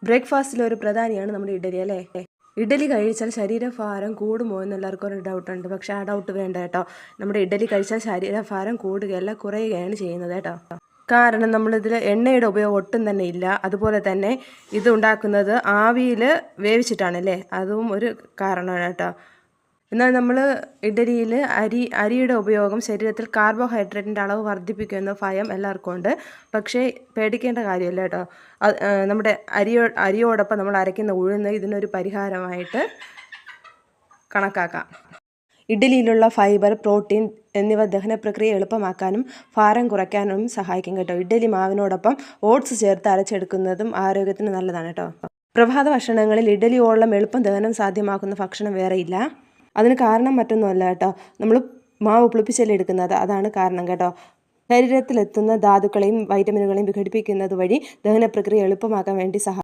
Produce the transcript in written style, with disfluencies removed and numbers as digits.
ബ്രേക്ക്ഫാസ്റ്റിൽ ഒരു പ്രധാനിയാണ് നമ്മുടെ ഇഡലി അല്ലേ. ഇഡലി കഴിച്ചാൽ ശരീരഭാരം കൂടുമോ എന്ന് എല്ലാവർക്കും ഒരു ഡൗട്ടുണ്ട്. പക്ഷേ ആ ഡൗട്ട് വേണ്ട കേട്ടോ. നമ്മുടെ ഇഡലി കഴിച്ചാൽ ശരീരഭാരം കൂടുകയല്ല, കുറയുകയാണ് ചെയ്യുന്നത് കേട്ടോ. കാരണം നമ്മളിതിൽ എണ്ണയുടെ ഉപയോഗം ഒട്ടും തന്നെ ഇല്ല. അതുപോലെ തന്നെ ഇത് ഉണ്ടാക്കുന്നത് ആവിയിൽ വേവിച്ചിട്ടാണല്ലേ, അതും ഒരു കാരണമാണ് കേട്ടോ. എന്നാൽ നമ്മൾ ഇഡലിയിൽ അരിയുടെ ഉപയോഗം ശരീരത്തിൽ കാർബോഹൈഡ്രേറ്റിൻ്റെ അളവ് വർദ്ധിപ്പിക്കുന്ന ഭയം എല്ലാവർക്കും ഉണ്ട്. പക്ഷേ പേടിക്കേണ്ട കാര്യമില്ല കേട്ടോ. നമ്മുടെ അരിയോടൊപ്പം നമ്മൾ അരയ്ക്കുന്ന ഉഴുന്ന് ഇതിനൊരു പരിഹാരമായിട്ട് കണക്കാക്കാം. ഇഡലിയിലുള്ള ഫൈബർ, പ്രോട്ടീൻ എന്നിവ ദഹനപ്രക്രിയ എളുപ്പമാക്കാനും ഭാരം കുറയ്ക്കാനും സഹായിക്കും കേട്ടോ. ഇഡലി മാവിനോടൊപ്പം ഓട്സ് ചേർത്ത് അരച്ചെടുക്കുന്നതും ആരോഗ്യത്തിന് നല്ലതാണ് കേട്ടോ. പ്രഭാത ഭക്ഷണങ്ങളിൽ ഇഡലിയോളം എളുപ്പം ദഹനം സാധ്യമാക്കുന്ന ഭക്ഷണം വേറെയില്ല. അതിന് കാരണം മറ്റൊന്നുമല്ല കേട്ടോ, നമ്മൾ മാവ് പുളിപ്പിച്ചല്ലേ എടുക്കുന്നത്, അതാണ് കാരണം കേട്ടോ. ശരീരത്തിലെത്തുന്ന ധാതുക്കളെയും വൈറ്റമിനുകളെയും വിഘടിപ്പിക്കുന്നത് വഴി ദഹനപ്രക്രിയ എളുപ്പമാക്കാൻ വേണ്ടി